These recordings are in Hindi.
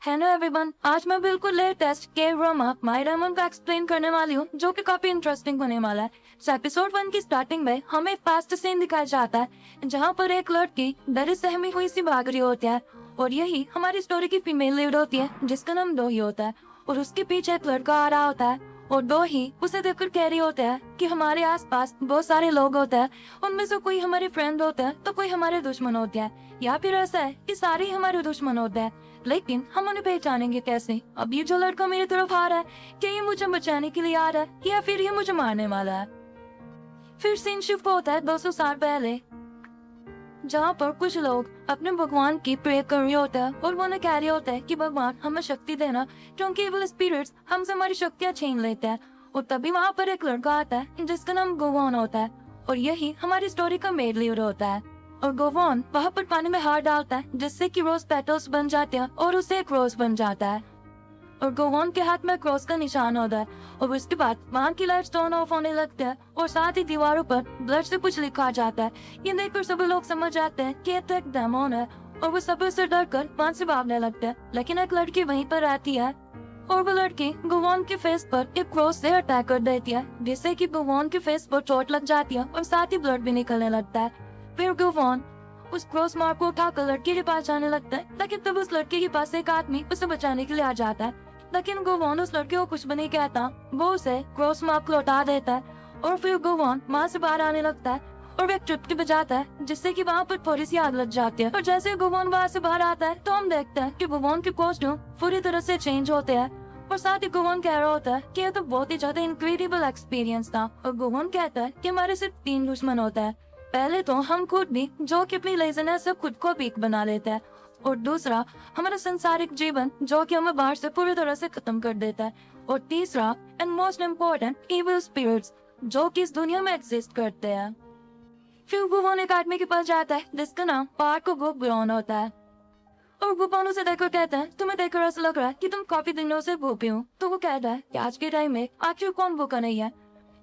हेलो एवरीवन, आज मैं बिल्कुल लेटेस्ट के ड्रामा माय डायमंड का एक्सप्लेन करने वाली हूँ, जो कि काफी इंटरेस्टिंग होने वाला है। एपिसोड 1 की स्टार्टिंग में हमें एक फास्ट सीन दिखाया जाता है, जहाँ पर एक लड़की डरी सहमी हुई सी भाग रही होती है, और यही हमारी स्टोरी की फीमेल लीड होती है, जिसका नाम दोही होता है। और उसके पीछे एक लड़का आ रहा होता है, और दोही उसे देखकर कह रही होता है कि हमारे आसपास बहुत सारे लोग होते हैं, उनमें से कोई हमारे फ्रेंड होते हैं तो कोई हमारे दुश्मन होते हैं, या फिर ऐसा है कि सारे ही हमारे दुश्मन होते हैं, लेकिन हम उन्हें पहचानेंगे कैसे। अब ये जो लड़का मेरी तरफ आ रहा है, क्या ये मुझे बचाने के लिए आ रहा है या फिर ये मुझे मारने वाला है। फिर सीन शिफ्ट होता है 200 साल पहले, जहाँ पर कुछ लोग अपने भगवान की प्रे कर रहे होते हैं, और वो उन्हें कह रहे होते हैं कि भगवान हमें शक्ति देना, क्योंकि इविल स्पिरिट्स हमसे हमारी शक्तियाँ छीन लेते हैं। और तभी वहाँ पर एक लड़का आता है जिसका नाम गोवान होता है, और यही हमारी स्टोरी का मेन लीड होता है। और गोवान वहाँ पर पानी में हाथ डालता है, जिससे कि रोज पेटल्स बन जाते हैं और उसे एक रोज बन जाता है, और गोवान के हाथ में क्रॉस का निशान होता है। और उसके बाद वहाँ की लाइट टर्न ऑफ होने लगती है, और साथ ही दीवारों पर ब्लड से कुछ लिखा जाता है। ये देखकर सभी लोग समझ जाते हैं कि ये तो एक डेमोन है, और वो सभी से डरकर वहाँ से भागने लगते हैं। लेकिन एक लड़की वहीं पर रहती है, और वो लड़की गोवान के फेस पर एक क्रॉस से अटैक कर देती है, जिससे कि गोवान के फेस पर चोट लग जाती है और साथ ही ब्लड भी निकलने लगता है। फिर गोवान उस क्रॉस मार्क को उठाकर लड़की के पास जाने लगता है, लेकिन तब उस लड़के के पास एक आदमी उसे बचाने के लिए आ जाता है। लेकिन गोवान उस लड़के को कुछ भी नहीं कहता, वो उसे क्रॉस मार्क लौटा देता है, और फिर गोवान वहाँ से बाहर आने लगता है, और वे एक चुटकी बजाता है, जिससे कि वहाँ पर थोड़ी सी आग लग जाती है। और जैसे गोवान वहाँ से बाहर आता है, तो हम देखते हैं कि गोवान के कॉस्ट्यूम पूरी तरह से चेंज होते हैं, और साथ ही गोवान कह रहा होता है कि यह तो बहुत ही ज्यादा इनक्रेडिबल एक्सपीरियंस था। और गोवान कहता है कि हमारे सिर्फ 3 दुश्मन होता है, पहले तो हम खुद भी, जो कि अपनी लेज़ीनेस से खुद को वीक बना लेते हैं, और दूसरा हमारा संसारिक जीवन, जो कि हमें बाहर से पूरी तरह से खत्म कर देता है, और तीसरा and most important evil spirits, जो कि इस दुनिया में एग्जिस्ट करते हैं। फिर गोवान एक आदमी के पास जाता है जिसका नाम पार्क गोवान होता है, और गोवान उसे देखकर कहता है तुम्हें देखकर ऐसा लग रहा है कि तुम काफी दिनों से भूखे हो। तो वो कहता है कि आज के टाइम में आखिर कौन भूखा नहीं है।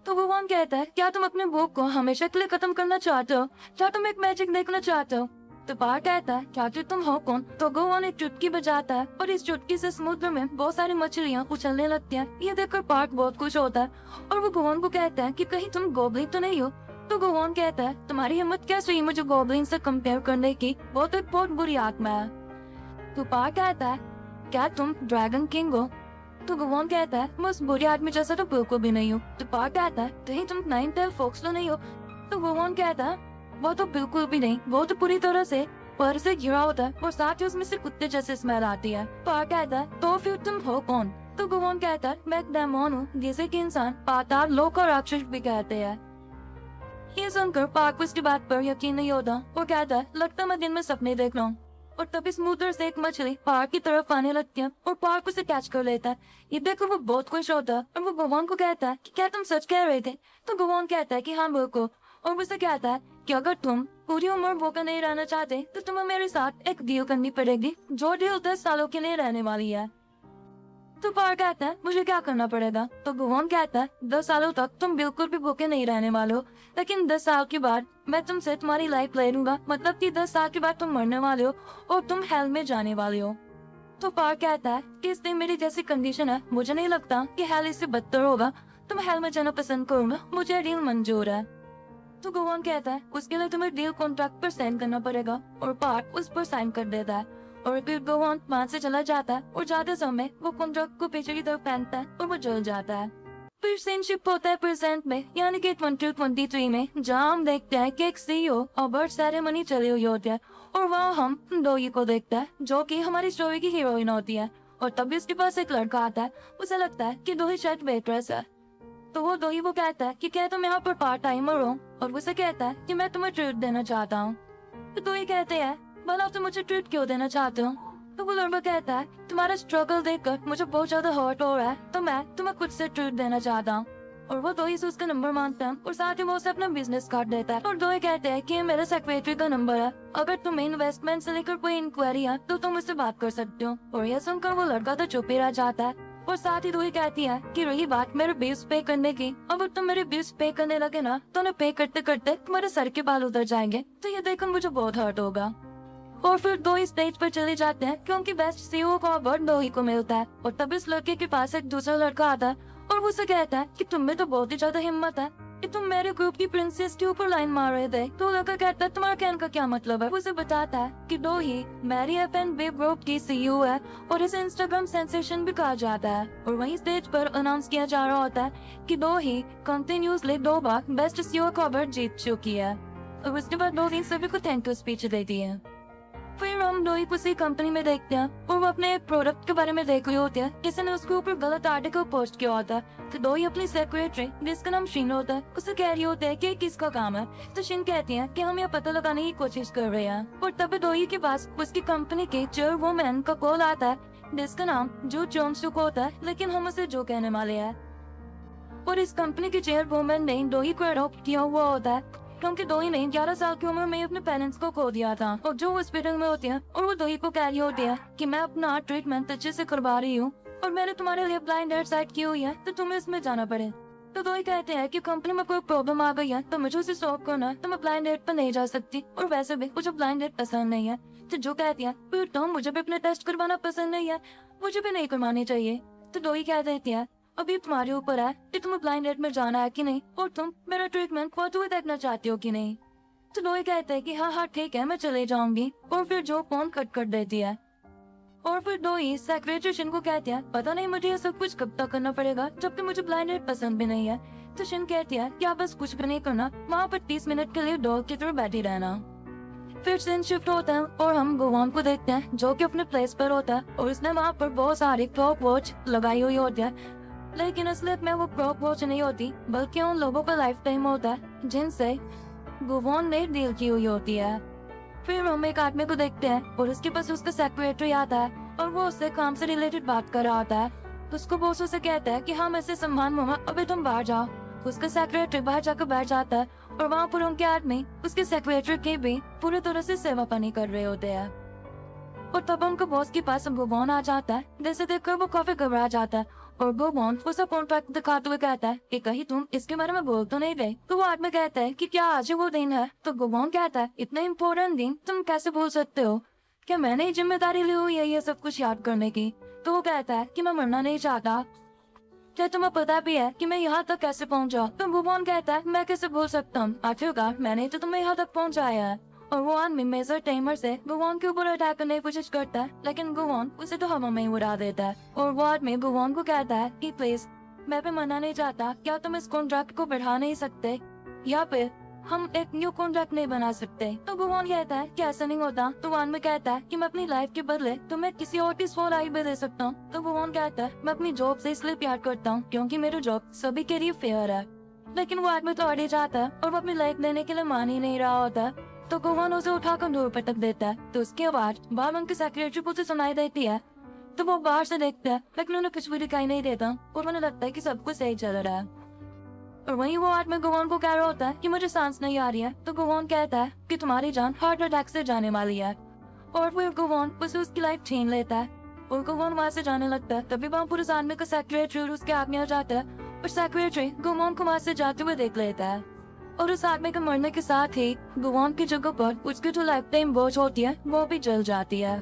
तो गोवान कहता है क्या तुम अपने भूख को हमेशा के लिए खत्म करना चाहते हो, क्या तुम एक मैजिक देखना चाहते हो। तो पार्क कहता है क्या तुम हो कौन। तो गोवान एक चुटकी बजाता है, और इस चुटकी से समुद्र में बहुत सारी मछलियाँ उछलने लगती हैं। ये देखकर पार्क बहुत खुश होता है, और वो गोवान को कहता है कि कहीं तुम गोबलिन तो नहीं हो। तो गोवान कहता है तुम्हारी हिम्मत कैसे हुई मुझे गोबलिन से कंपेयर करने की, वो तो एक बहुत बुरी आत्मा है। तो पार्क कहता है क्या तुम ड्रैगन किंग हो। तो गोवान कहता है मैं उस बुरी आदमी जैसा तो बिल्कुल भी नहीं हूँ। तो पार्क कहता है कहीं तुम 9 टेल फॉक्स तो नहीं हो। तो गोवान कहता है वो तो बिल्कुल भी नहीं, वो तो पूरी तरह से पर से घिरा होता है, और साथ ही उसमें से कुत्ते जैसे स्मेल आती है। पार्क कहता है तो फिर तुम हो कौन। तो गोवान कहता है मैं एक डेमोन हूँ, जिसे कि इंसान पाताल लोक और राक्षस भी कहते हैं। ये सुनकर पार्क उसकी बात पर यकीन नहीं होता, और कहता है लगता मैं दिन में सपने देख रहा हूँ। और तभी समुद्र से एक मछली पार्क की तरफ आने लगती है, और पार्क उसे कैच कर लेता है। ये देखकर वो बहुत खुश होता है, और वो गोवान को कहता है कि क्या तुम सच कह रहे थे। तो गोवान कहता है कि हाँ बिल्कुल, और उसे कहता है कि अगर तुम पूरी उम्र भूखा नहीं रहना चाहते तो तुम्हें मेरे साथ एक डील करनी पड़ेगी, जो डील 10 सालों के लिए रहने वाली है। तो पार्क कहता है मुझे क्या करना पड़ेगा। तो गोवान कहता है 10 सालों तक तुम बिल्कुल भी भूखे नहीं रहने वाले हो, लेकिन 10 साल के बाद मैं तुमसे तुम्हारी लाइफ ले लूंगा, मतलब कि 10 साल के बाद तुम मरने वाले हो और तुम हेल में जाने वाले हो। तो पार्क कहता है कि इसलिए मेरी जैसी कंडीशन है, मुझे नहीं लगता कि हेल इससे बदतर होगा, तुम हेल में जाना पसंद करूंगा, मुझे डील मंजूर है। तो गोवान कहता है उसके लिए तुम्हें डील कॉन्ट्रैक्ट पर साइन करना पड़ेगा, और पार्क उस पर साइन कर देता है, और फिर गोवान वहाँ से चला जाता है, और जाते समय वो कॉन्ट्रैक्ट को पीछे की तरफ पहनता है, और वो जल जाता है। फिर सीन शिफ्ट होता है प्रेजेंट में, यानी कि 2023 में, जहाँ हम देखते हैं कि एक CEO अवार्ड सेरेमनी चली हुई होती है, और वहाँ हम दोही को देखते हैं, जो कि हमारी स्टोरी की हीरोइन होती है। और तभी उसके पास एक लड़का आता है, उसे लगता है कि दोही शायद वेट्रेस है। तो वो दोही वो कहता है कि क्या तुम यहाँ पर पार्ट टाइमर हो, और उसे कहता है कि मैं तुम्हें ट्रीट देना चाहता हूँ। तो दोही कहते हैं भला तुम मुझे ट्रीट क्यों देना चाहते हो। तो वो लड़का कहता है तुम्हारा स्ट्रगल देखकर मुझे बहुत ज्यादा हर्ट हो रहा है, तो मैं तुम्हें खुद से ट्रीट देना चाहता हूँ। और वो दोही से उसका नंबर मांगता है, और साथ ही वो उसे अपना बिजनेस कार्ड देता है। और दोही कहते हैं कि ये मेरे सेक्रेटरी का नंबर है, अगर तुम्हें इन्वेस्टमेंट से लेकर कोई इंक्वायरी है तो तुम उससे बात कर सकते हो। और यह सुनकर वो लड़का तो चुप ही रह जाता है। और साथ ही दोही कहती है कि रही बात मेरे बिल्स पे करने की, अगर तुम मेरे बिल्स पे करने लगे ना तो उन्हें पे करते करते तुम्हारे सर के बाल उतर जाएंगे, तो ये देखकर मुझे बहुत हर्ट होगा। और फिर दो ही स्टेज पर चले जाते हैं क्योंकि बेस्ट सीईओ का अवार्ड दो ही को मिलता है। और तब इस लड़के के पास एक दूसरा लड़का आता है और वो उसे कहता है कि तुम में तो बहुत ही ज्यादा हिम्मत है कि तुम मेरे ग्रुप की प्रिंसेस के ऊपर लाइन मार रहे थे। तो लड़का कहता है तुम्हारा कहने का क्या मतलब है। वो उसे बताता है कि दो ही मैरी एफएन बेब ग्रुप की सीईओ है और इसे इंस्टाग्राम सेंसेशन भी कहा जाता है। और वहीं स्टेज पर अनाउंस किया जा रहा होता है कि दो ही कंटिन्यूसली 2 बार बेस्ट सीईओ का अवार्ड जीत चुकी है। और उसके बाद दो ही सभी को थैंक यू स्पीच देती है। फिर हम डोई को उसी कंपनी में देखते हैं और वो अपने एक प्रोडक्ट के बारे में देख रही होती है, किसी ने उसके ऊपर गलत आर्टिकल पोस्ट किया होता है। तो डोई अपनी सेक्रेटरी जिसका नाम शीन होता है उसे कह रही होती है कि किसका काम है। तो शीन कहती है कि हम यह पता लगाने की कोशिश कर रहे हैं। और तभी डोई के पास उसकी कंपनी के चेयरवुमैन का कॉल आता है जिसका नाम जो जोंगसुक होता है, लेकिन हम उसे जो कहने वाले हैं। और इस कंपनी के चेयरवुमैन ने डोई को अडॉप्ट किया हुआ होता है क्योंकि दोई ने 11 साल की उम्र में अपने पेरेंट्स को खो दिया था। और जो हॉस्पिटल में होती है और वो दोई को कह रही होती है कि मैं अपना ट्रीटमेंट अच्छे से करवा रही हूँ और मैंने तुम्हारे लिए ब्लाइंड डेट सेट की हुई है तो तुम्हें इसमें जाना पड़े। तो दोई कहते हैं कि कंपनी में कोई प्रॉब्लम आ गई है तो मुझे उसे सॉल्व करना है, तो मैं ब्लाइंड डेट पर नहीं जा सकती और वैसे भी मुझे ब्लाइंड डेट पसंद नहीं है। तो जो कहती है फिर तो मुझे भी अपने टेस्ट करवाना पसंद नहीं है, मुझे भी नहीं करवाने चाहिए। तो दोई कह देती है अभी तुम्हारे ऊपर है कि तुम्हें ब्लाइंड डेट में जाना है कि नहीं और तुम मेरा ट्रीटमेंट खुद हुए देखना चाहती हो कि नहीं। तो डोई कहते हैं कि हाँ ठीक है मैं चले जाऊंगी। और फिर जो फोन कट कर देती है। और फिर डोई सेक्रेटरी शिन को कहती है पता नहीं मुझे ये सब कुछ कब तक करना पड़ेगा जबकि मुझे ब्लाइंड डेट पसंद भी नहीं है। तो शिन कहती है कि आप बस कुछ भी नहीं करना, वहाँ पर 30 मिनट के लिए डॉग की तरह बैठी रहना। फिर सीन शिफ्ट होता है और हम गोवान को देखते हैं जो कि अपने प्लेस पर होता है और उसने वहाँ पर बहुत सारी क्लॉक वॉच लगाई हुई होती है, लेकिन असलियत में वो क्लॉक वॉच नहीं होती बल्कि उन लोगों का लाइफ टाइम होता है जिनसे गुवोन ने डील की हुई होती है। फिर हम एक आदमी को देखते हैं और उसके पास उसका सेक्रेटरी आता है और वो उससे काम से रिलेटेड बात कर रहा होता है। तो उसको बॉस उसे कहता है कि हाँ मैं इसे सम्मान दूंगा, अभी तुम बाहर जाओ। उसका सेक्रेटरी बाहर जाकर बैठ जाता है और वहाँ पर उनके आदमी उसके सेक्रेटरी की भी पूरी तरह से सेवा पानी कर रहे होते हैं। और तब उनका बॉस के पास गुवोन आ जाता है, जैसे देखकर वो काफी घबरा जाता है और गुवोन उसे कॉन्ट्रैक्ट दिखाते हुए कहता है कि कहीं तुम इसके बारे में बोल तो नहीं रहे। तो वो आदमी कहता है कि क्या आज वो दिन है। तो गुवोन कहता है इतना इम्पोर्टेंट दिन तुम कैसे भूल सकते हो, क्या मैंने ही जिम्मेदारी ली हुई है ये सब कुछ याद करने की। तो वो कहता है कि मैं मरना नहीं चाहता, क्या तुम्हें पता भी है कि मैं यहाँ तक कैसे पहुँचा। तो गुवोन कहता है मैं कैसे भूल सकता हूँ, आखिरकार मैंने तो तुम्हें यहाँ तक पहुँचाया है। और वो आदमी मेजर टाइमर से गुवोन के ऊपर अटैक करने की कोशिश करता है, लेकिन गुवोन उसे तो हवा में ही उड़ा देता है। और वो आदमी गुवोन को कहता है कि प्लीज मैं भी मना नहीं चाहता, क्या तुम इस कॉन्ट्रैक्ट को बढ़ा नहीं सकते या फिर हम एक न्यू कॉन्ट्रैक्ट नहीं बना सकते। तो गुवोन कहता है कि ऐसा नहीं होता। तो वो आदमी कहता है कि मैं अपनी लाइफ के बदले तुम्हें किसी और की सोल आई भी दे सकता हूँ। तो गुवोन कहता है मैं अपनी जॉब से इसलिए प्यार करता हूँ क्योंकि मेरी जॉब सभी के लिए फेयर है। लेकिन वो आदमी तो अड़े जाता है और वो अपनी लाइफ देने के लिए मान ही नहीं रहा होता। तो गुवोन उसे उठाकर दूर पटक देता है। तो उसकी आवाज बाहर उनके सेक्रेटरी को उसे सुनाई देती है। तो वो बाहर से देखता है लेकिन उन्हें कुछ भी दिखाई नहीं देता और उन्हें लगता है कि सब कुछ सही चल रहा है। और वहीं वो आदमी गुवोन को कह रहा होता है कि मुझे सांस नहीं आ रही है। तो गुवोन कहता है कि तुम्हारी जान हार्ट अटैक से जाने वाली है। और फिर गुवोन उसे उसकी लाइफ छीन लेता है और गुवोन वहाँ से जाने लगता है। तभी वहाँ पुलिस आदमी का सेक्रेटरी और उसके आदमी आ जाता है और सेक्रेटरी गुवोन को वहाँ से जाते हुए देख लेता है। और उस आदमी के मरने के साथ ही गुवोन की जगह पर उसकी जो लाइफ टाइम वॉच होती है वो भी जल जाती है।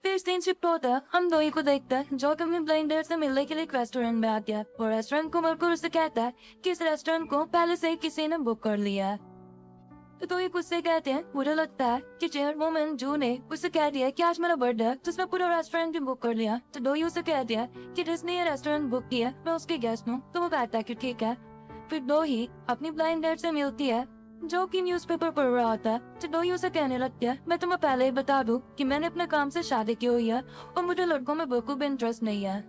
फिर सीन शिफ्ट होता है, हम दोई को देखते हैं जो कि अपने ब्लाइंड डेट से मिलने के लिए एक रेस्टोरेंट में आती है और रेस्टोरेंट को वर्कर उसे कहता है कि इस रेस्टोरेंट को पहले से ही किसी ने बुक कर लिया है। तो दोई उससे कहते हैं मुझे लगता है कि चेयरवुमैन जू ने उसे कह दिया कि आज मेरा बर्थडे है तो उसने पूरा रेस्टोरेंट भी बुक कर लिया। तो दोई उसे कह दिया कि जिसने ये रेस्टोरेंट बुक किया मैं उसके गेस्ट हूँ। तो वो कहता है कि ठीक है। फिर दोई अपनी ब्लाइंड डेट से मिलती है जो कि न्यूज़पेपर पढ़ रहा होता है। तो दोई उसे कहने लगती है मैं तुम्हें पहले ही बता दूं कि मैंने अपने काम से शादी की हुई है और मुझे लड़कों में बिल्कुल भी इंटरेस्ट नहीं है।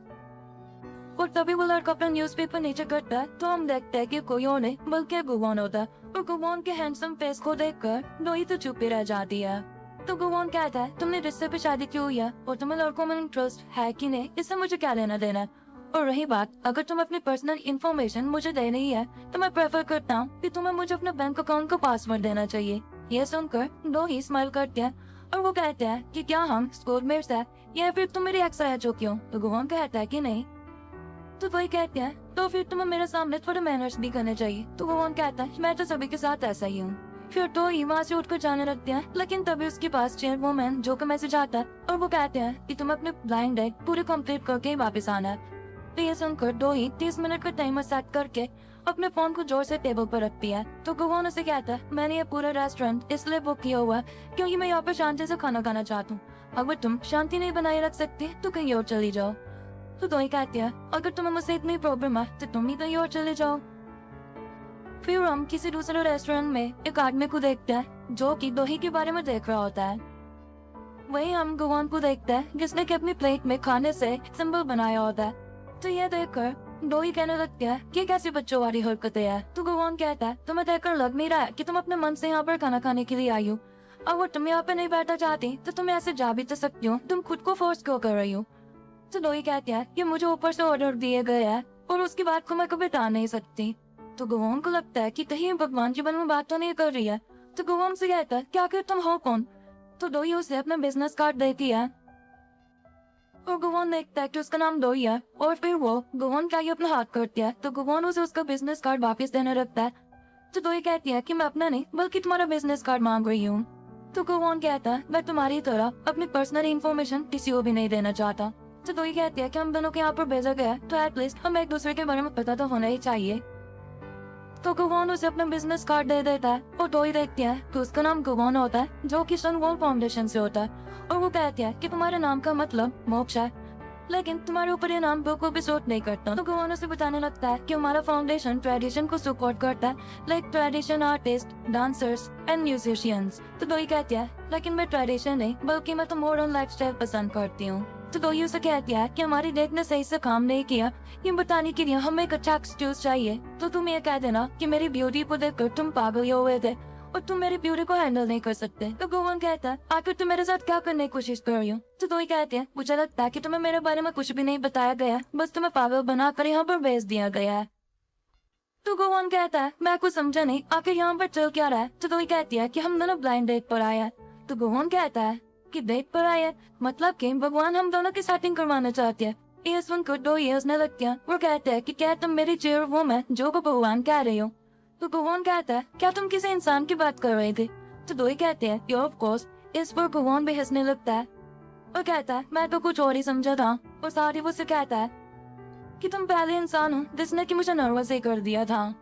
और तभी वो लड़का अपना न्यूज़पेपर नीचे करता है तो हम देखते हैं कि कोई और नहीं बल्कि गुवोन होता है। और गुवोन के हैंडसम फेस को देखकर दोई तो चुप ही रह जाती है। तो गुवोन कहता है तुमने रिश्ते पे शादी की हुई है और तुम्हें लड़कों में इंटरेस्ट है कि नहीं इससे मुझे क्या लेना देना है। और रही बात अगर तुम अपनी पर्सनल इन्फॉर्मेशन मुझे देनी ही है तो मैं प्रेफर करता हूँ कि तुम्हें मुझे अपने बैंक अकाउंट का पासवर्ड देना चाहिए। ये सुनकर दो ही स्माइल करते हैं और वो कहते हैं कि क्या हम स्कूलमेट्स हैं या फिर तुम मेरी एक्स रह चुकी हो। तो गुवोन कहता है कि नहीं। तो वही कहते हैं तो फिर तुम्हें मेरे सामने थोड़े मैनर्स भी करने चाहिए। तो गुवोन कहता है मैं तो सभी के साथ ऐसा ही हूँ। फिर तो ही वहाँ से उठकर जाने लगते हैं, लेकिन तभी उसके पास चेयरवुमन जो का मैसेज आता है और वो कहते हैं कि तुम अपने ब्लाइंड डेट पूरे कंप्लीट करके ही वापस आना है। तो ये सुनकर दो ही 30 मिनट का टाइमर सेट करके अपने फोन को जोर से टेबल पर रखती है। तो गवान उसे कहता है, मैंने ये पूरा रेस्टोरेंट इसलिए बुक किया हुआ है क्योंकि मैं यहाँ पर शांति से खाना खाना चाहता हूँ। अगर तुम शांति नहीं बनाए रख सकती तो कहीं और चली जाओ। तो दो ही कहती है, अगर तुम्हें मुझसे इतनी प्रॉब्लम है तो तुम ही कहीं और चले जाओ। फिर हम किसी दूसरे रेस्टोरेंट में एक आदमी को देखते हैं जो कि दोही के बारे में देख रहा होता है। वहीं हम गवान को देखते हैं जिसने कि अपनी प्लेट में खाने से सिंबल बनाया होता है। तो ये देखकर दो ही कहने लगते हैं कि कैसी बच्चों वाली हरकतें हैं। तो गवान कहता है, तुम्हें देखकर लग नहीं रहा है कि तुम अपने मन से यहाँ पर खाना खाने के लिए आई हो। अगर तुम यहाँ पे नहीं बैठना चाहती तो तुम ऐसे जा भी तो सकती हो, तुम खुद को फोर्स क्यों कर रही हो। तो दो ही कहती है कि मुझे ऊपर से ऑर्डर दिए गए हैं और उसकी बात को मैं कभी टाल नहीं सकती। तो गवान को लगता है कि कहीं भगवान जीवन में बात तो नहीं कर रही है। तो गवान से कहता है, क्या आखिर तुम हो कौन। तो दो ही उसे अपना बिजनेस कार्ड देती है और गवान देखता है कि उसका नाम दो ही है और फिर वो गवान क्या ही अपना हाथ करती है। तो गवान उसे उसका बिजनेस कार्ड वापस देने लगता है। तो दो ही कहती है कि मैं अपना नहीं बल्कि तुम्हारा बिजनेस कार्ड मांग रही हूँ। तो गवान कहता है, मैं तुम्हारी तरह अपनी पर्सनल इन्फॉर्मेशन किसी को भी नहीं देना चाहता। तो दो ही कहती है कि हम दोनों के यहाँ पर भेजा गया तो एटलीस्ट हमें एक दूसरे के बारे में पता तो होना ही चाहिए। तो गवान उसे अपना बिजनेस कार्ड दे देता है और दो ही देखती है कि उसका नाम गवान होता है जो कि सनवॉल फाउंडेशन से होता है। और वो कहती है कि तुम्हारे नाम का मतलब मोक्ष है, लेकिन तुम्हारे ऊपर ये नाम बिल्कुल भी सूट नहीं करता। तो गवान उसे बताने लगता है कि हमारा फाउंडेशन ट्रेडिशन को सपोर्ट करता है, like tradition artist, dancers and musicians. तो दो ही कहती है, लेकिन मैं ट्रेडिशन नहीं बल्कि मैं तो मॉडर्न लाइफस्टाइल पसंद करती हूँ। तो दो ही उसे कहती है कि हमारी डेट ने सही से काम नहीं किया, ये बताने के लिए हमें एक अच्छा एक्सक्यूज चाहिए। तो तुम ये कह देना कि मेरी ब्यूटी को देखकर तुम पागल ही हुए थे और तुम मेरी ब्यूटी को हैंडल नहीं कर सकते। तो गवान कहता है, आखिर तुम मेरे साथ क्या करने की कोशिश कर रही हो। तो दो ही कहते हैं, मुझे लगता है कि तुम्हें मेरे बारे में कुछ भी नहीं बताया गया, बस तुम्हें पागल बनाकर यहाँ पर भेज दिया गया है। तो गवान कहता है, मैं कुछ समझा नहीं, आखिर यहाँ पर चल क्या रहा है। तो दो ही कहती है कि हम दोनों ब्लाइंड डेट पर आए हैं। तो गवान कहता है कि डेट पर आए हैं मतलब कि भगवान हम दोनों की सेटिंग करवाना चाहते हैं। ये सुनकर दो ही हंसने लगती हैं। वो कहते हैं कि क्या तुम मेरी चेयर वुमन जो को भगवान कह रही हो। तो गवान कहता है, क्या तुम किसी इंसान की बात कर रहे थे। तो दो ही कहते हैं, ऑफ कोर्स। इस पर गवान भी हंसने लगता है और कहता है, मैं तो कुछ और ही समझा था। और साथ ही वो से कहता है कि तुम पहले इंसान हो जिसने कि मुझे नर्वस ही कर दिया था।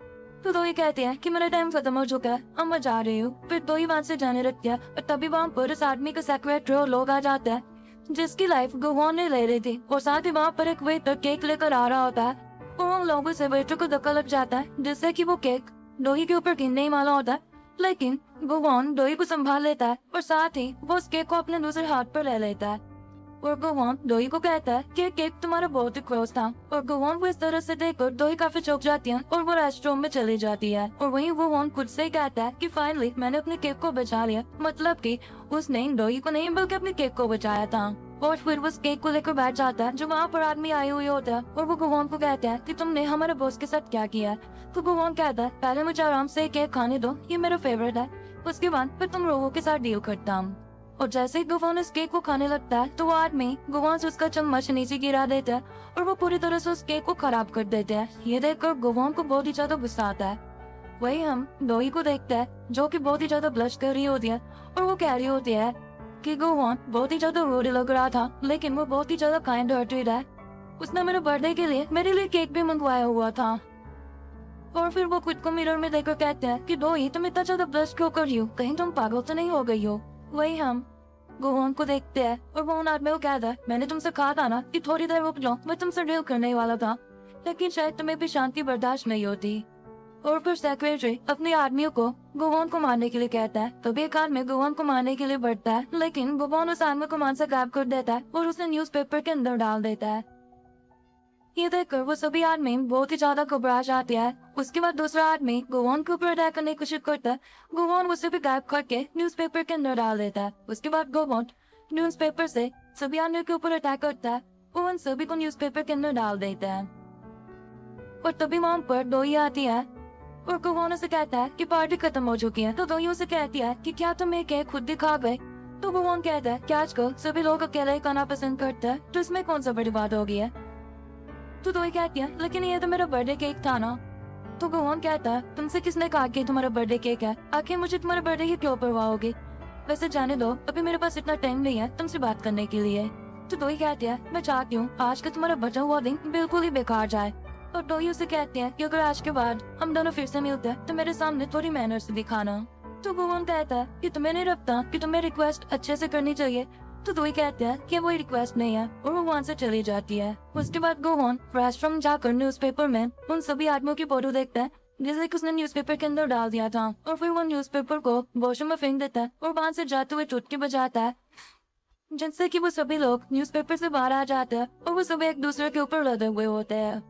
तो दो ही कहते हैं कि मेरा टाइम खत्म हो चुका है, अब मैं जा रही हूँ। फिर दो ही वहाँ से जाने लगती है और तभी वहाँ पर इस आदमी का सेक्रेटरी और लोग आ जाते हैं जिसकी लाइफ गवान ने ले रही थी। और साथ ही वहाँ पर एक वेटर केक लेकर आ रहा होता है और उन लोगों से वेटर को धक्का लग जाता है जिससे कि वो केक दोही के ऊपर गिरने ही वाला होता है, लेकिन गवान दोही को संभाल लेता है और साथ ही वो उस केक को अपने दूसरे हाथ पर ले लेता है। और गवान दोही को कहता है कि केक तुम्हारा बहुत ही क्लोज था। और गवान को इस तरह से देखकर दोही काफी चौंक जाती है और वो रेस्टोरेंट में चली जाती है। और वहीं गवान खुद से कहता है कि फाइनली मैंने अपने केक को बचा लिया, मतलब कि उसने दोही को नहीं बल्कि अपने केक को बचाया था। और फिर वो उस केक को लेकर बैठ जाता है जो वहाँ पर आदमी आए हुए होता है और वो गवान को कहता है कि तुमने हमारे बॉस के साथ क्या किया है। तो गवान कहता है, पहले मुझे आराम से केक खाने दो, ये मेरा फेवरेट है, उसके बाद फिर तुम लोगों के साथ डील करता हूँ। और जैसे ही गवान इस केक को खाने लगता है तो वो आदमी गवान से उसका चम्मच नीचे गिरा देता है और वो पूरी तरह से उस केक को खराब कर देते हैं। ये देखकर गवान को बहुत ही ज्यादा गुस्सा आता है। वही हम दोही को देखते हैं जो कि बहुत ही ज्यादा ब्लश कर रही होती है और वो कह रही होती है कि गवान बहुत ही ज्यादा रूड लग रहा था, लेकिन वो बहुत ही ज्यादा काइंड हार्टेड है। उसने मेरे बर्थडे के लिए मेरे लिए केक भी मंगवाया हुआ था। और फिर वो खुद को मिरर में देखकर कहते हैं कि दोही तुम इतना ज्यादा ब्लश क्यों कर रही हो, कहीं तुम पागल तो नहीं हो गई हो। वही हम गवान को देखते हैं और वो उन आदमी को कहता है, मैंने तुमसे कहा था ना कि थोड़ी देर रुक जाओ, मैं तुमसे डील करने वाला था, लेकिन शायद तुम्हें भी शांति बर्दाश्त नहीं होती। और फिर सेक्रेटरी अपने आदमियों को गवान को मारने के लिए कहता है। तभी एक आदमी गवान को मारने के लिए बढ़ता है, लेकिन गवान उस आदमी को मान से गायब कर देता है और उसे न्यूज़पेपर के अंदर डाल देता है। ये देखकर वो सभी आदमी बहुत ही ज्यादा घबरा जाते हैं। उसके बाद दूसरा आदमी गवान के ऊपर अटैक करने की कोशिश करता है, गवान उसे भी गायब करके न्यूज़पेपर के अंदर डाल देता है। उसके बाद गवान न्यूज़पेपर से सभी आदमियों के ऊपर अटैक करता है और उन सभी को न्यूज़पेपर के अंदर डाल देता है। और तभी वहाँ पर दोही आती है और गवान उसे कहता है कि पार्टी खत्म हो चुकी है। तो दोही उसे कहती है कि क्या तुम एक केक खुद दिखा गए। तो गवान कहता है कि आजकल सभी लोग अकेले ही खाना पसंद करते हैं, तो इसमें कौन सा बड़ी बात हो गई है। तो दोही कहती है, लेकिन ये तो मेरा बर्थडे केक था ना। तो गोवन कहता है, तुमसे किसने कहा कि तुम्हारा बर्थडे केक है? आखिर मुझे तुम्हारा बर्थडे की क्यों परवाह होगी? वैसे जाने दो, अभी मेरे पास इतना टाइम नहीं है तुमसे बात करने के लिए। तो दोई कहती है, मैं चाहती हूँ आज का तुम्हारा बचा हुआ दिन बिल्कुल ही बेकार जाए। और दोई उसे कहती है कि अगर आज के बाद हम दोनों फिर से मिलते हैं तो मेरे सामने थोड़ी मैनर्स दिखाना। तो गोवन कहता है कि तुम्हें नहीं लगता कि तुम्हें रिक्वेस्ट अच्छे से करनी चाहिए? तो दोई कहते हैं कि वो रिक्वेस्ट नहीं है और वो वहाँ से चली जाती है। उसके बाद गोवन रेस्टोरेंट जाकर न्यूज़पेपर में उन सभी आदमियों की फोटो देखता है जैसे कि उसने न्यूज़पेपर के अंदर डाल दिया था, और फिर वो न्यूज़पेपर को वॉशरूम में फेंक देता है और वहाँ से जाते हुए चुटकी बजाता है, जिससे कि वो सभी लोग न्यूज़पेपर से बाहर आ जाते हैं और वो सब एक दूसरे के ऊपर लदे हुए होते हैं।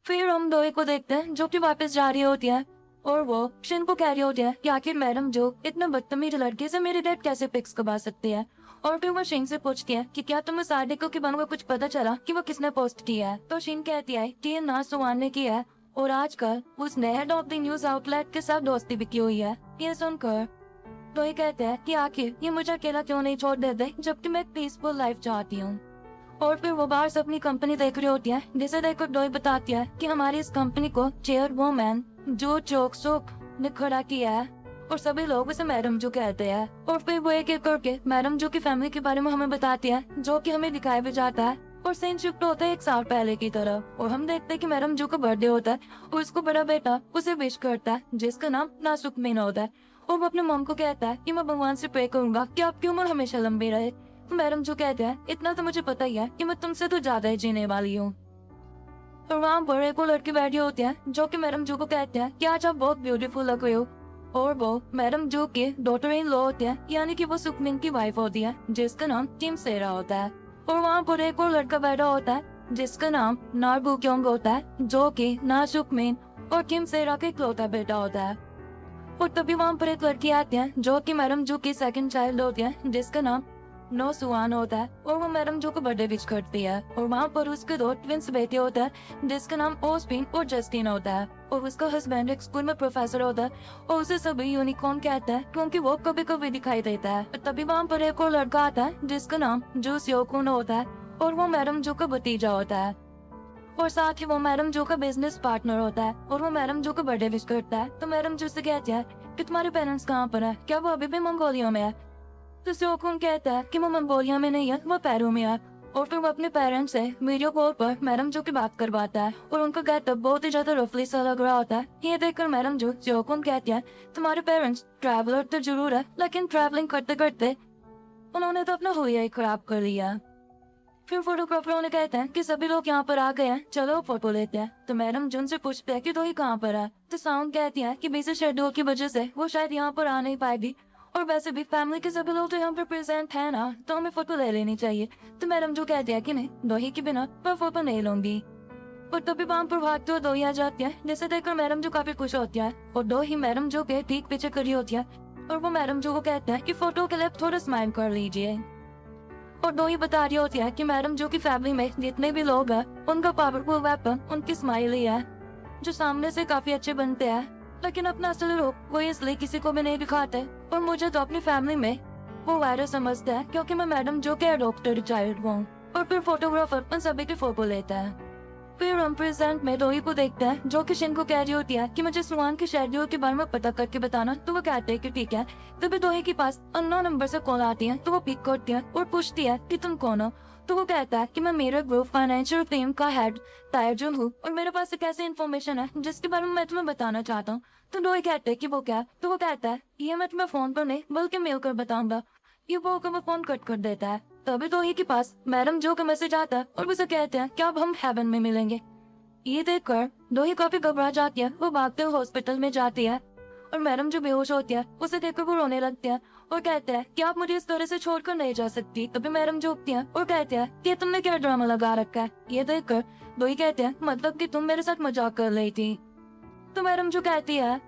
फिर हम दोई को देखते हैं जो कि वापस जा रही होती है और वो शिन को कह रही होती है कि आखिर मैडम जो इतना बदतमीज लड़के से मेरी डेट कैसे फिक्स करवा सकती है। और फिर वो शिन से पूछती है कि क्या तुम्हें सार्डिको के बारे में कुछ पता चला कि वो किसने पोस्ट किया है? तो शिन कहती है कि ये ना सुवान ने किया है और आजकल उसने head of the news outlet के साथ दोस्ती भी की हुई है। ये सुनकर तो ये कहते हैं कि आखिर ये मुझे अकेला क्यों नहीं छोड़ देते जबकि मैं एक पीसफुल लाइफ चाहती हूँ। और फिर वो बाहर से अपनी कंपनी देख रही होती है, जिसे देखकर डोई बताती है कि हमारी इस कंपनी को चेयरवुमैन जो चोक सोक ने खड़ा किया है और सभी लोग उसे मैडम जो कहते हैं। और फिर वो एक एक करके मैडम जो की फैमिली के बारे में हमें बताती है, जो कि हमें दिखाया भी जाता है। और सीन शिफ्ट होता है 1 साल पहले की तरफ और हम देखते हैं कि मैडम जो का बर्थडे होता है और उसको बड़ा बेटा उसे विश करता है जिसका नाम नासुकमीन होता है। और वो अपने मॉम को कहता है कि मैं भगवान से प्रे करूंगा कि आपकी उम्र हमेशा लंबी रहे। मैडम जो कहते हैं इतना तो मुझे पता ही है कि मैं तुमसे तो ज्यादा ही जीने वाली हूँ। और वहाँ पर एक लड़की बैठी होती है जो कि मैडम जो को कहते हैं कि आज आप बहुत ब्यूटीफुल लग रहे हो। और वो मैडम जो के डॉटर इन लॉ होते हैं, यानी कि वो सुकमीन की वाइफ होती है जिसका नाम किम सेरा होता है। और वहाँ पर एक और लड़का बैठा होता है जिसका नाम नारबू क्योंग होता है, जो कि ना सुकमीन और किम सेरा के इकलौता बेटा होता है। और तभी वहाँ पर एक लड़की आती है जो कि मैडम जो की सेकंड चाइल्ड होती है जिसका नाम नो सुआन होता है और वो मैडम जो को बर्थडे विश करती है। और वहाँ पर उसके 2 ट्विंस बेटे होते हैं जिसका नाम ओस्पिन और जस्टिन होता है। और उसका हस्बैंड एक स्कूल में प्रोफेसर होता है और उसे सभी यूनिकॉर्न कहता है क्योंकि वो कभी कभी दिखाई देता है। तभी वहाँ पर एक और लड़का आता है जिसका नाम जो सियोकुन होता है और वो मैडम जो का भतीजा होता है। और साथ ही वो मैडम जो का बिजनेस पार्टनर होता है और वो मैडम जो का बर्थडे विश करता है। तो मैडम जो से कहती है कि तुम्हारे पेरेंट्स कहाँ पर है, क्या वो अभी भी मंगोलिया में है? तो सियोकुन कहता है कि वो मंगोलिया में नहीं है, वो पेरू में है। और फिर वो अपने पेरेंट्स से वीडियो कॉल पर मैडम जो की बात करवाता है और उनका गेटअप बहुत ही ज्यादा रफली सा लग रहा होता है। ये देखकर मैडम जो सियोकुन कहती है तुम्हारे पेरेंट्स ट्रैवलर तो जरूर है, लेकिन ट्रैवलिंग करते करते उन्होंने तो अपना हुलिया ही खराब कर लिया। फिर फोटोग्राफर ने कहते हैं कि सभी लोग यहाँ पर आ गए हैं, चलो फोटो लेते हैं। तो मैडम जुन से पूछते हैं कि तो ही कहाँ पर है? तो साउंड कहती है कि बिजी शेड्यूल की वजह से वो शायद यहाँ पर आ नहीं पाएगी और वैसे भी फैमिली के सभी लोग तो यहाँ पर प्रेजेंट है ना, तो हमें फोटो ले लेनी चाहिए। तो मैडम जो कहती है कि नहीं, दोही के बिना मैं फोटो नहीं लूंगी। और तभी वहाँ पर भागते हुए दोही आ जाती है, जिसे देखकर मैडम जो काफी खुश होती है और दोही मैडम जो के ठीक पीछे खड़ी होती है और वो मैडम जो को कहते हैं कि फोटो के लिए थोड़ा स्माइल कर लीजिए। और दोही बता रही होती है कि मैडम जो की फैमिली में जितने भी लोग हैं उनका पावरफुल वेपन उनकी स्माइल ही है, जो सामने से काफी अच्छे बनते हैं लेकिन अपना असल रूप वो इसलिए किसी को भी नहीं दिखाते। और मुझे तो अपनी फैमिली में वो वायरस समझता है क्योंकि मैं मैडम जो के अडॉप्टेड चाइल्ड हूँ। और फिर फोटोग्राफर उन सभी की फोटो लेता है। फिर हम प्रेजेंट में दोही को देखते हैं जो कि शिन को कह रही होती है कि मुझे सुहान के शेड्यूल के बारे में पता करके बताना। तो वो कहते हैं कि ठीक है। तभी दोही के पास अननोन नंबर से कॉल आती है, तो वो पिक करती है और पूछती है कि तुम कौन हो? तो वो कहता है कि मैं मेरे ग्रुप फाइनेंशियल टीम का हेड तायजुन हूँ और मेरे पास एक ऐसी इन्फॉर्मेशन है जिसके बारे में मैं तुम्हें बताना चाहता हूँ। तो दोही कहते हैं कि वो क्या? तो वो कहता है ये मैं तुम्हें फोन पर नहीं बल्कि मेल कर बताऊंगा। ये बोलकर वो फोन कट कर देता है। तभी दोही के पास मैडम जो का मैसेज आता है और उसे कहते हैं कि अब हम हेवन में मिलेंगे। ये देखकर दोही काफी घबरा जाती है, वो भागते हुए हॉस्पिटल में जाती है और मैडम जो बेहोश होती है उसे देखकर वो रोने लगती है और कहते हैं कि आप मुझे इस तरह से छोड़कर नहीं जा सकती। तभी मैडम जो उठती है और कहते हैं कि तुमने क्या ड्रामा लगा रखा है। ये देखकर दोही कहते हैं मतलब कि तुम मेरे साथ मजाक कर रही थी। तो मैडम जो कहती है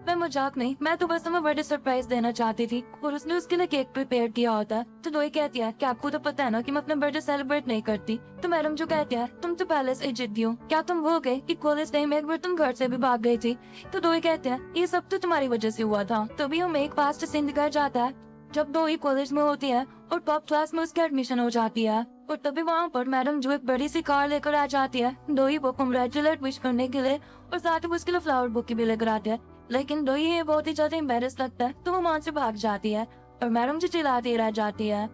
मैं मजाक नहीं, मैं तो बस तुम्हें बर्थडे सरप्राइज देना चाहती थी और उसने उसके लिए केक प्रिपेयर किया होता है। तो दोही कहती है कि आपको तो पता है ना कि मैं अपना बर्थडे सेलिब्रेट नहीं करती। तो मैडम जो कहती है तुम तो पहले से जिद्दी हो, क्या तुम भूल गए कि कॉलेज टाइम में एक बार तुम घर से भी भाग गई थी? तो दोही कहते हैं ये सब तो तुम्हारी वजह से हुआ था। तभी हमें एक पास्ट सीन दिखाया जाता है जब दोही कॉलेज में होती है और टॉप क्लास में उसकी एडमिशन हो जाती है। और तभी वहाँ पर मैडम जो एक बड़ी सी कार लेकर आ जाती है डोई को कंग्रेचुलेट विश करने के लिए, और साथ ही उसके लिए फ्लावर बुके भी लेकर आते हैं। लेकिन डोई ये बहुत ही ज्यादा एम्बेरस लगता है तो वो वहाँ से भाग जाती है और मैडम जो चिल्लाती रह जाती है।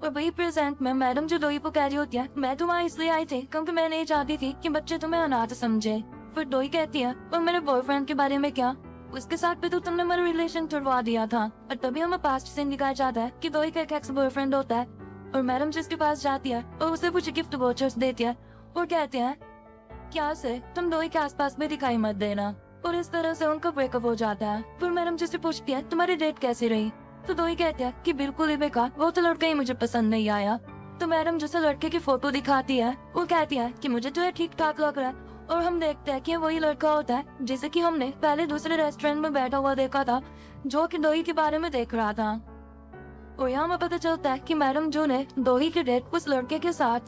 और वही प्रेजेंट में मैडम जो डोई को कह रही होती है, मैं तो वहाँ इसलिए आई थी क्योंकि मैं नहीं चाहती थी कि बच्चे तुम्हें अनाथ समझे। फिर डोई कहती है, और मेरे बॉयफ्रेंड के बारे में क्या, उसके साथ भी तो तुमने मेरा रिलेशन तोड़वा दिया था। और तभी हमें पास्ट से दिखाया जाता है कि डोई का एक एक्स बॉयफ्रेंड होता है। और मैडम जिसके पास जाती है और उसे कुछ गिफ्ट वाउचर्स देती है और कहते हैं क्या से तुम डोई के आसपास भी दिखाई मत देना। और इस तरह से उनका ब्रेकअप हो जाता है। फिर मैडम जिससे पूछती है तुम्हारी डेट कैसी रही, तो डोई कहती है कि बिल्कुल ही बेकार, वो तो लड़का ही मुझे पसंद नहीं आया। तो मैडम जिसे लड़के की फोटो दिखाती है वो कहती है कि मुझे तो ये ठीक ठाक लग रहा है। और हम देखते हैं कि वही लड़का होता है जिसे कि हमने पहले दूसरे रेस्टोरेंट में बैठा हुआ देखा था, जो कि डोई के बारे में देख रहा था। और यहाँ हमें पता चलता है कि मैडम जो ने डोई की डेट उस लड़के के साथ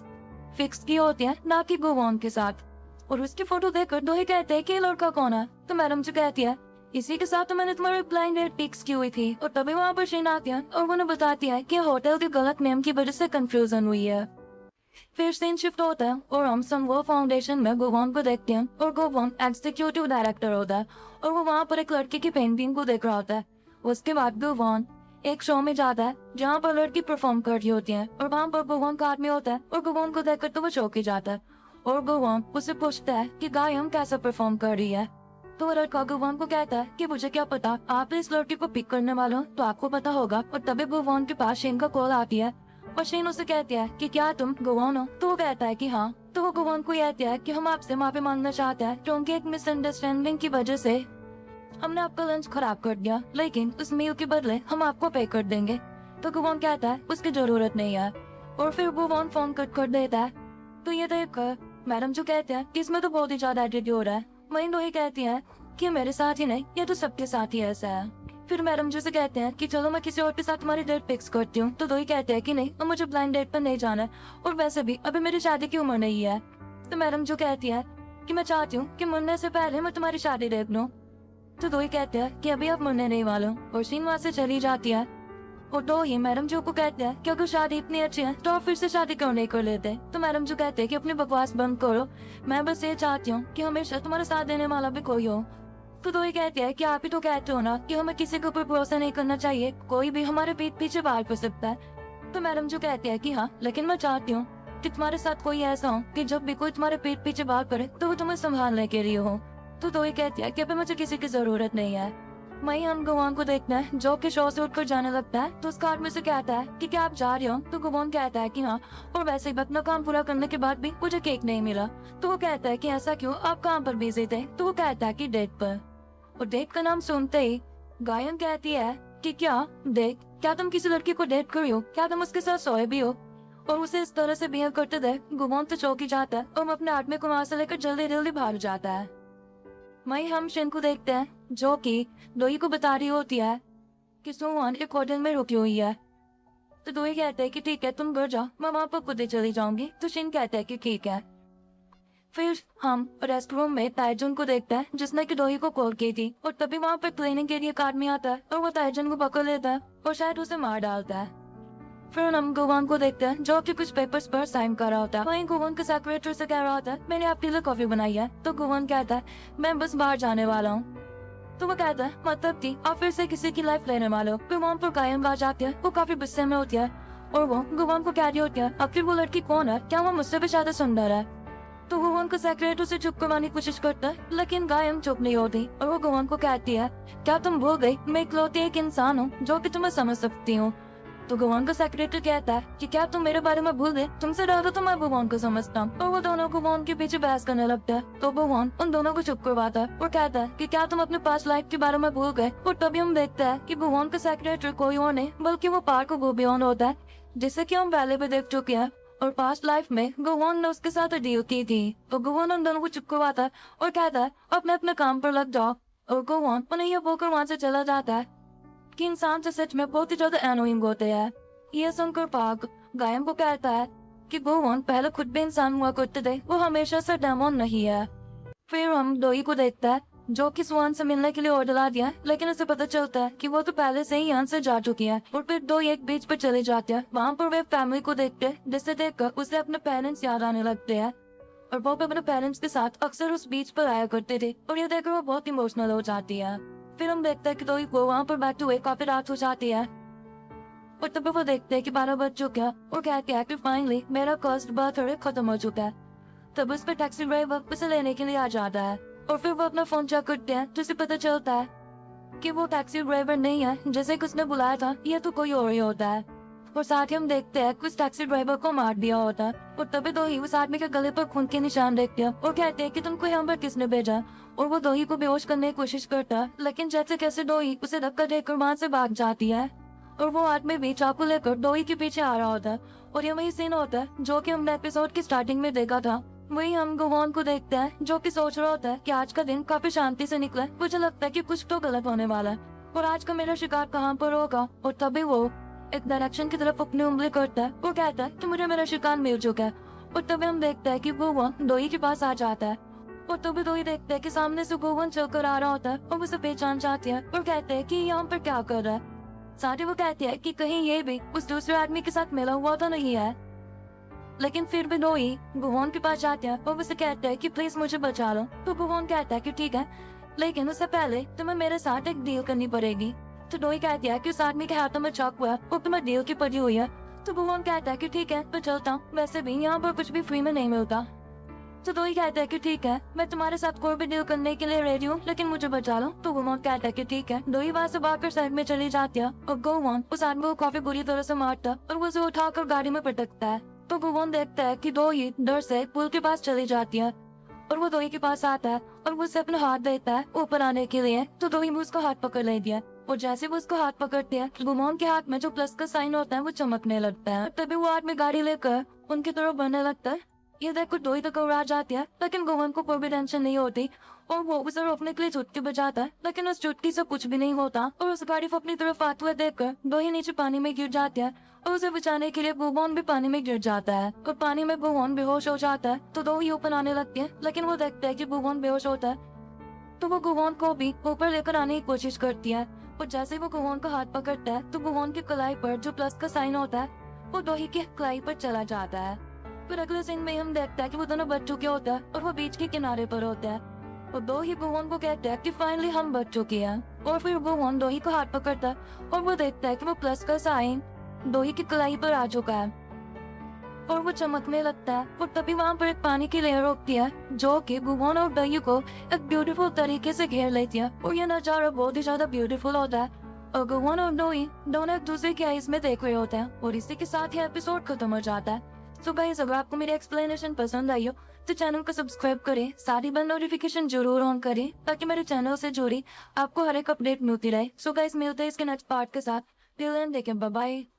फिक्स की होती है, ना कि गुवॉन के साथ। और उसकी फोटो देखकर डोई कहते हैं कि ये लड़का कौन है, तो मैडम जो कहती है इसी के साथ तो मैंने तुम्हारी ब्लाइंड डेट फिक्स की हुई थी। और तभी वहाँ पर शीन आती है और उन्हें बताती है कि होटल के गलत नेम की वजह से कंफ्यूजन हुई है। फिर सीन शिफ्ट होता है और हम संवो फाउंडेशन में गुवॉन को देखते हैं। और गुवॉन एग्जीक्यूटिव डायरेक्टर होता है और वो वहाँ पर एक लड़के की पेंटिंग को देख रहा होता है। उसके बाद गुवॉन एक शो में जाता है जहाँ पर लड़की परफॉर्म कर रही होती है, और वहाँ पर गुवॉन का आदमी होता है और गुवॉन को देखकर तो वो चौंक ही जाता है। और गुवॉन उससे पूछता है कि गायम कैसा परफॉर्म कर रही है। तो वो लड़का गुवॉन को कहता है कि मुझे क्या पता, आप इस लड़की को पिक करने वाले हो तो आपको पता होगा। और तभी गुवॉन के पास शेन का कॉल आती है और शेन उसे कहती है कि क्या तुम गुवॉन हो, तो वो कहता है कि हाँ। तो वो गुवॉन को कहती है कि हम आपसे माफी मांगना चाहते हैं क्योंकि एक मिसअंडरस्टैंडिंग की वजह से हमने आपका लंच खराब कर दिया, लेकिन उस मील के बदले हम आपको पे कर देंगे। तो गुवॉन कहता है उसकी जरूरत नहीं है। और फिर गुवॉन फोन कट कर देता है। तो ये देखकर मैडम जो कहते हैं कि इसमें तो बहुत ही ज्यादा एटीट्यूड हो रहा है। वहीं डोई कहती है कि मेरे साथ ही नहीं, ये तो सबके साथ ही ऐसा है। फिर मैडम जो से कहते हैं कि चलो मैं किसी और के साथ तुम्हारी डेट फिक्स करती हूँ। तो डोई कहते हैं कि नहीं, अब मुझे ब्लाइंड डेट पर नहीं जाना है, और वैसे भी अभी मेरी शादी की उम्र नहीं है। तो मैडम जो कहती है कि मैं चाहती हूँ कि मरने से पहले मैं तुम्हारी शादी देख लूँ। तो डोई कहते हैं कि अभी आप मरने नहीं वाले हो, और शीन वहाँ से चली जाती है। और डोई मैडम जो को कहते हैं कि अगर शादी इतनी अच्छी है तो आप फिर से शादी क्यों नहीं कर लेते। तो मैडम जो कहते हैं कि अपनी बकवास बंद करो, मैं बस ये चाहती हूँ कि हमेशा तुम्हारा साथ देने वाला भी कोई हो। तो डोई कहते हैं कि आप ही तो कहते हो ना कि हमें किसी के ऊपर भरोसा नहीं करना चाहिए, कोई भी हमारे पीठ पीछे बाहर कर सकता है। तो मैडम जो कहते हैं कि हाँ, लेकिन मैं चाहती हूँ कि तुम्हारे साथ कोई ऐसा हो कि जब भी कोई तुम्हारे पीठ पीछे बाहर करे तो वो तुम्हें संभालने के लिए हो। तो डोई कहती है कि अभी मुझे किसी की जरूरत नहीं है। वहीं हम गुवॉन को देखते हैं जो कि शो से उठकर जाने लगता है। तो उसका आदमी से कहता है कि क्या आप जा रहे हो। तो गुवॉन कहता है कि हाँ, और वैसे ही अपना काम पूरा करने के बाद भी मुझे केक नहीं मिला। तो वो कहता है कि ऐसा क्यों, आप कहाँ पर बिजी थे। तो वो कहता है कि डेट पर। और डेट का नाम सुनते ही गायन कहती है कि क्या डेट, क्या तुम किसी लड़की को डेट करी हो, क्या तुम उसके साथ सोए भी हो। और उसे इस तरह से बिहेव करते देख गुवॉन तो चौंक ही जाता है और अपने आदमी को वहाँ से लेकर जल्दी जल्दी भाग जाता है। वहीं हम शिन को देखते हैं जो कि डोई को बता रही होती है कि सुहान एक होटल में रुकी हुई है। तो डोई कहते हैं कि ठीक है तुम घर जाओ, मैं वहाँ पर खुद ही चली जाऊंगी। तो शिन कहता है कि ठीक है। फिर हम रेस्टरूम में ताइजुन को देखते हैं जिसने कि डोई को कॉल की थी। और तभी वहाँ पर क्लीनिंग के लिए एक आदमी आता है और वो ताइजुन को पकड़ लेता है और शायद उसे मार डालता है। फिर हम गुवॉन को देखते हैं जो कि कुछ पेपर्स पर साइन कर रहा होता है। वहीं गुवॉन के सेक्रेटरी से कह रहा होता है मैंने आपके लिए कॉफी बनाई है। तो गुवॉन कहता है मैं बस बाहर जाने वाला हूँ। तो वो कहता है मतलब कि आप फिर से किसी की लाइफ लेने वाले हो। गुवॉन पर कायम आ जाती है, वो काफी गुस्से में होती है और वो गुवॉन को कह रही होती है आखिर वो लड़की कौन है, क्या वो मुझसे भी ज्यादा सुंदर है। तो गुवॉन का सेक्रेटरी उसे चुप करवाने की कोशिश करता है, लेकिन गायम चुप नहीं होती और वो गुवॉन को कहती है क्या तुम भूल गई मैं इकलौती एक इंसान हूँ जो कि तुम्हें समझ सकती हूँ। तो गुवॉन का सेक्रेटरी कहता है कि क्या तुम मेरे बारे में भूल गए, तुमसे ज्यादा तो मैं गुवॉन को समझता हूँ। और वो दोनों गुवॉन के पीछे बहस करने लगता है। तो गुवॉन उन दोनों को चुप करवाता है और कहता है कि क्या तुम अपने पास लाइफ के बारे में भूल गए। और तभी हम देखते हैं कि गुवॉन का सेक्रेटरी कोई और नहीं बल्कि वो पार्क गुबियन होता है, जिससे कि हम पहले भी देख चुके हैं। और पास्ट लाइफ में गुवॉन ने उसके साथ डील की थी। तो गुवॉन उन दोनों को चुप करवाता है और कहता है अपने अपने काम पर लग जाओ। और गुवॉन उन्हें यह बोलकर वहाँ से चला जाता है कि इंसान से सच में बहुत ही ज्यादा एनोइंग होते हैं। यह सुनकर पार्क गायम को कहता है कि गुवॉन पहले खुद भी इंसान हुआ करते थे, वो हमेशा से डेमोन नहीं है। फिर हम डोई को देखता है जो कि स्वान से मिलने के लिए ऑर्डर ला दिया, लेकिन उसे पता चलता है कि वो तो पहले से ही यहाँ से जा चुकी है। और फिर दो एक बीच पर चले जाते हैं। वहाँ पर वे फैमिली को देखते हैं, जिसे देखकर उसे अपने पेरेंट्स याद आने लगते हैं। और वो अपने पेरेंट्स के साथ अक्सर उस बीच पर आया करते थे और ये देखकर वो बहुत इमोशनल हो जाती है। फिर हम देखते हैं कि दो वो वहाँ पर बैठे हुए काफी रात हो जाती है और तब वो देखते हैं कि 12 बज चुका है और कहते हैं कि फाइनली मेरा कॉस्ट बर्थडे खत्म हो चुका है। तब उस पर टैक्सी ड्राइवर उसे लेने के लिए आ जाता है और फिर वो अपना फोन चेक करते हैं, जिससे पता चलता है कि वो टैक्सी ड्राइवर नहीं है जैसे कि उसने बुलाया था, ये तो कोई और ही होता है। और साथ ही हम देखते हैं कि उस टैक्सी ड्राइवर को मार दिया होता है और तभी दो ही उस आदमी के गले पर खून के निशान देखते हैं और कहते हैं कि तुमको यहाँ पर किसने भेजा। और वो दो ही को बेहोश करने की कोशिश करता है, लेकिन जैसे कैसे दो ही उसे धक्का देकर वहां से भाग जाती है और वो आदमी भी चाकू लेकर दो ही के पीछे आ रहा होता है। और ये वही सीन होता है जो कि हमने एपिसोड की स्टार्टिंग में देखा था। वही हम गुवान को देखते हैं जो कि सोच रहा होता है कि आज का दिन काफी शांति से निकला। मुझे लगता है कि कुछ तो गलत होने वाला है और आज का मेरा शिकार कहाँ पर होगा। और तभी वो एक डायरेक्शन की तरफ अपनी उंगली करता है। वो कहता है कि मुझे मेरा शिकार मिल चुका है। और तभी हम देखते हैं कि गुवान दोई के पास आ जाता है और तभी दोई देखते हैं कि सामने से गुवान चलकर आ रहा होता है और उसे पहचान जाती है और कहते हैं कि यहाँ पर क्या कर रहा है। साथ ही वो कहती है कि कहीं ये भी उस दूसरे आदमी के साथ मिला हुआ तो नहीं है। लेकिन फिर भी दोई गुवान के पास जाते हैं और उसे कहते हैं कि प्लीज मुझे बचा लो। तो गुवान कहता है कि ठीक है, लेकिन उससे पहले तुम्हें मेरे साथ एक डील करनी पड़ेगी। तो दोई कहती है कि उस आदमी के हाथों में चाकू है और तुम्हें डील की पड़ी हुई है। तो गुवान कहता है कि ठीक है तो चलता हूँ, वैसे भी यहाँ पर कुछ भी फ्री में नहीं मिलता। तो दोई कहता है कि ठीक है, मैं तुम्हारे साथ कोई भी डील करने के लिए रेडी हूँ, लेकिन मुझे बचा लो। तो गुवान कहता है कि ठीक है। दोई वहाँ से भागकर साइड में चली जाती है और गुवान उस आदमी को काफी बुरी तरह से मारता है और वो उसे उठाकर गाड़ी में पटकता है। तो गुवान देखता है कि दोई डर से पुल के पास चली जाती है और वो दोई के पास आता है और वो उसे अपना हाथ देता है ऊपर आने के लिए। तो दोई भी उसका हाथ पकड़ लेती है और जैसे वो उसको हाथ पकड़ती है, गुवान के हाथ में जो प्लस का साइन होता है वो चमकने लगता है। तभी वो आदमी गाड़ी लेकर उनकी तरफ बढ़ने लगता है। ये देखकर दोई तो घबरा जाती है, लेकिन गुवान को कोई भी टेंशन नहीं होती और वो उसे रोकने के लिए चुटकी बजाता है, लेकिन उस चुटकी से कुछ भी नहीं होता। और उस गाड़ी को अपनी तरफ आते हुए देखकर दोई नीचे पानी में गिर जाती है और उसे बचाने के लिए गुवान भी पानी में गिर जाता है और पानी में गुवान बेहोश हो जाता है। तो दोई ऊपर आने लगती है, लेकिन वो देखता है कि गुवान बेहोश होता है तो वो गुवान को भी ऊपर लेकर आने की कोशिश करती है। और जैसे वो गुवान का हाथ पकड़ता है तो गुवान की कलाई पर जो प्लस का साइन होता है वो दोही की कलाई पर चला जाता है। फिर अगले सीन में हम देखते हैं कि वो दोनों बच चुके होते हैं और वो बीच के किनारे पर होते हैं और दो ही गुवान को कहते हैं कि फाइनली हम बच चुके हैं। और फिर गुवान दोही को हाथ पकड़ता है और वो देखता है कि वो प्लस का साइन दोही की कलाई पर आ चुका है और वो चमकने लगता है। और तभी वहाँ पर एक पानी की लेयर उठती है जो कि गुवान और दोही को एक ब्यूटीफुल तरीके से घेर लेती है और ये नजारा बहुत ही ज्यादा ब्यूटीफुल होता है और गुवान और दोही दोनों एक दूसरे की आईज में देख रहे होते हैं। और इसी के साथ ही एपिसोड खत्म हो जाता है। तो गाइस, अगर आपको मेरी एक्सप्लेनेशन पसंद आई हो तो चैनल को सब्सक्राइब करें, साथ ही बेल नोटिफिकेशन जरूर ऑन करें ताकि मेरे चैनल से जुड़ी आपको हर एक अपडेट मिलती रहे। सो गाइस, मिलते हैं इसके नेक्स्ट पार्ट के साथ। Till then, take care, bye bye.